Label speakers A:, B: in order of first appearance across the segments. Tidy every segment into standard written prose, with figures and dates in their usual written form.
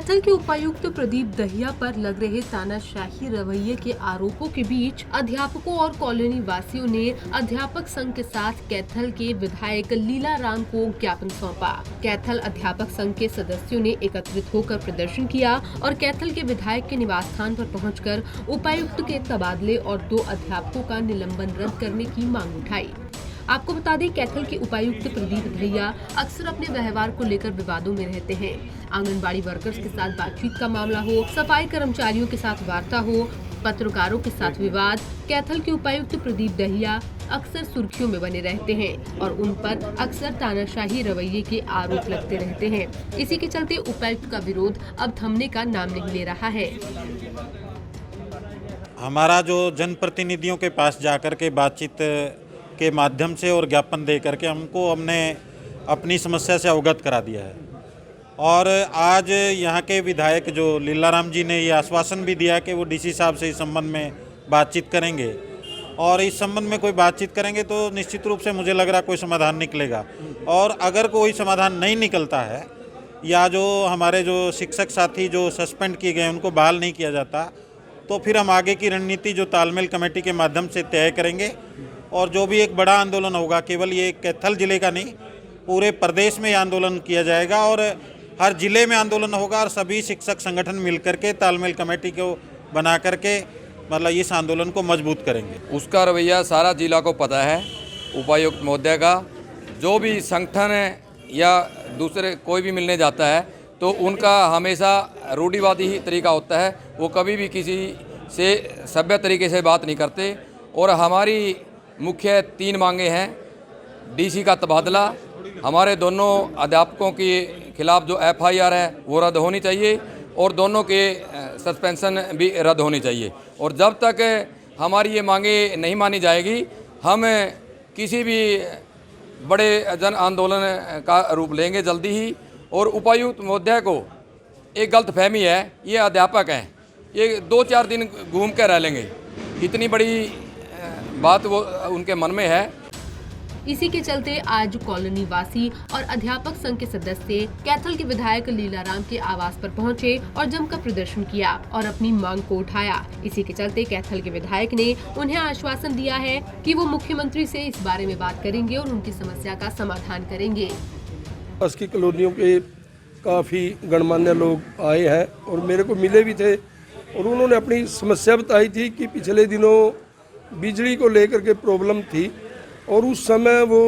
A: कैथल के उपायुक्त प्रदीप दहिया पर लग रहे तानाशाही रवैये के आरोपों के बीच अध्यापकों और कॉलोनी वासियों ने अध्यापक संघ के साथ कैथल के विधायक लीला राम को ज्ञापन सौंपा। कैथल अध्यापक संघ के सदस्यों ने एकत्रित होकर प्रदर्शन किया और कैथल के विधायक के निवास स्थान पर पहुंचकर उपायुक्त के तबादले और 2 अध्यापकों का निलंबन रद्द करने की मांग उठाई। आपको बता दें, कैथल के उपायुक्त प्रदीप दहिया अक्सर अपने व्यवहार को लेकर विवादों में रहते हैं। आंगनबाड़ी वर्कर्स के साथ बातचीत का मामला हो, सफाई कर्मचारियों के साथ वार्ता हो, पत्रकारों के साथ विवाद, कैथल के उपायुक्त प्रदीप दहिया अक्सर सुर्खियों में बने रहते हैं और उन पर अक्सर तानाशाही रवैये के आरोप लगते रहते हैं। इसी के चलते उपायुक्त का विरोध अब थमने का नाम नहीं ले रहा है।
B: हमारा जो जनप्रतिनिधियों के पास जाकर के बातचीत के माध्यम से और ज्ञापन दे करके हमने अपनी समस्या से अवगत करा दिया है और आज यहाँ के विधायक जो लीलाराम जी ने ये आश्वासन भी दिया कि वो डीसी साहब से इस संबंध में बातचीत करेंगे और इस संबंध में कोई बातचीत करेंगे तो निश्चित रूप से मुझे लग रहा कोई समाधान निकलेगा। और अगर कोई समाधान नहीं निकलता है या जो हमारे जो शिक्षक साथी जो सस्पेंड किए गए उनको बहाल नहीं किया जाता तो फिर हम आगे की रणनीति जो तालमेल कमेटी के माध्यम से तय करेंगे और जो भी एक बड़ा आंदोलन होगा, केवल ये कैथल जिले का नहीं पूरे प्रदेश में आंदोलन किया जाएगा और हर जिले में आंदोलन होगा और सभी शिक्षक संगठन मिलकर के तालमेल कमेटी को बना करके मतलब इस आंदोलन को मजबूत करेंगे।
C: उसका रवैया सारा जिला को पता है। उपायुक्त महोदय का जो भी संगठन है या दूसरे कोई भी मिलने जाता है तो उनका हमेशा रूढ़िवादी ही तरीका होता है। वो कभी भी किसी से सभ्य तरीके से बात नहीं करते और हमारी मुख्य 3 मांगे हैं। डीसी का तबादला, हमारे दोनों अध्यापकों के खिलाफ जो FIR है वो रद्द होनी चाहिए और दोनों के सस्पेंशन भी रद्द होनी चाहिए। और जब तक हमारी ये मांगे नहीं मानी जाएगी हम किसी भी बड़े जन आंदोलन का रूप लेंगे जल्दी ही। और उपायुक्त महोदय को एक गलतफहमी है, ये अध्यापक हैं, ये 2-4 दिन घूम कर रह लेंगे, इतनी बड़ी बात वो उनके मन में है।
A: इसी के चलते आज कॉलोनी वासी और अध्यापक संघ के सदस्य कैथल के विधायक लीलाराम के आवास पर पहुंचे और जमकर प्रदर्शन किया और अपनी मांग को उठाया। इसी के चलते कैथल के विधायक ने उन्हें आश्वासन दिया है कि वो मुख्यमंत्री से इस बारे में बात करेंगे और उनकी समस्या का समाधान करेंगे।
D: पास की कॉलोनियों के काफ़ी गणमान्य लोग आए हैं और मेरे को मिले भी थे और उन्होंने अपनी समस्या बताई थी कि पिछले दिनों बिजली को लेकर के प्रॉब्लम थी और उस समय वो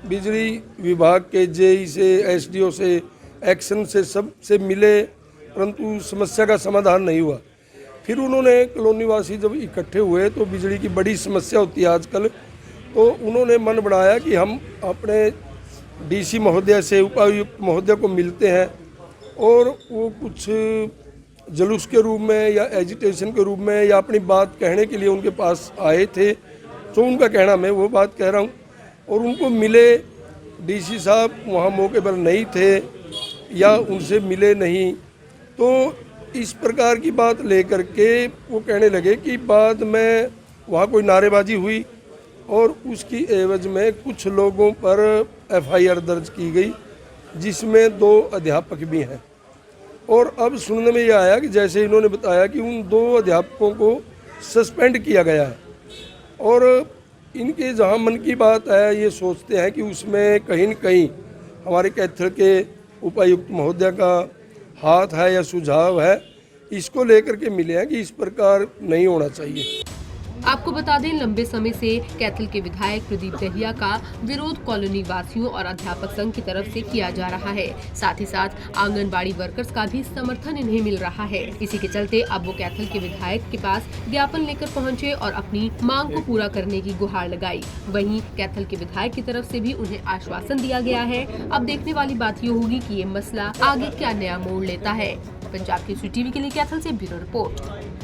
D: बिजली विभाग के जेई से SDO से एक्शन से सब से मिले परंतु समस्या का समाधान नहीं हुआ। फिर उन्होंने कॉलोनी वासी जब इकट्ठे हुए तो बिजली की बड़ी समस्या होती है आजकल, तो उन्होंने मन बढ़ाया कि हम अपने डीसी महोदय से उपायुक्त महोदय को मिलते हैं और वो कुछ जुलूस के रूप में या एजिटेशन के रूप में या अपनी बात कहने के लिए उनके पास आए थे। तो उनका कहना मैं वो बात कह रहा हूँ और उनको मिले। डीसी साहब वहाँ मौके पर नहीं थे या उनसे मिले नहीं, तो इस प्रकार की बात लेकर के वो कहने लगे कि बाद में वहाँ कोई नारेबाजी हुई और उसकी एवज में कुछ लोगों पर FIR दर्ज की गई जिसमें 2 अध्यापक भी हैं। और अब सुनने में ये आया कि जैसे इन्होंने बताया कि उन 2 अध्यापकों को सस्पेंड किया गया है और इनके जहाँ मन की बात है ये सोचते हैं कि उसमें कहीं न कहीं हमारे कैथल के उपायुक्त महोदय का हाथ है या सुझाव है। इसको लेकर के मिले हैं कि इस प्रकार नहीं होना चाहिए।
A: आपको बता दें, लंबे समय से कैथल के विधायक प्रदीप दहिया का विरोध कॉलोनी वासियों और अध्यापक संघ की तरफ से किया जा रहा है। साथ ही साथ आंगनबाड़ी वर्कर्स का भी समर्थन इन्हें मिल रहा है। इसी के चलते अब वो कैथल के विधायक के पास ज्ञापन लेकर पहुंचे और अपनी मांग को पूरा करने की गुहार लगाई। वहीं कैथल के विधायक की तरफ से भी उन्हें आश्वासन दिया गया है। अब देखने वाली बात ये होगी कि ये मसला आगे क्या नया मोड़ लेता है। पंजाब केसरी टीवी के लिए कैथल से ब्यूरो रिपोर्ट।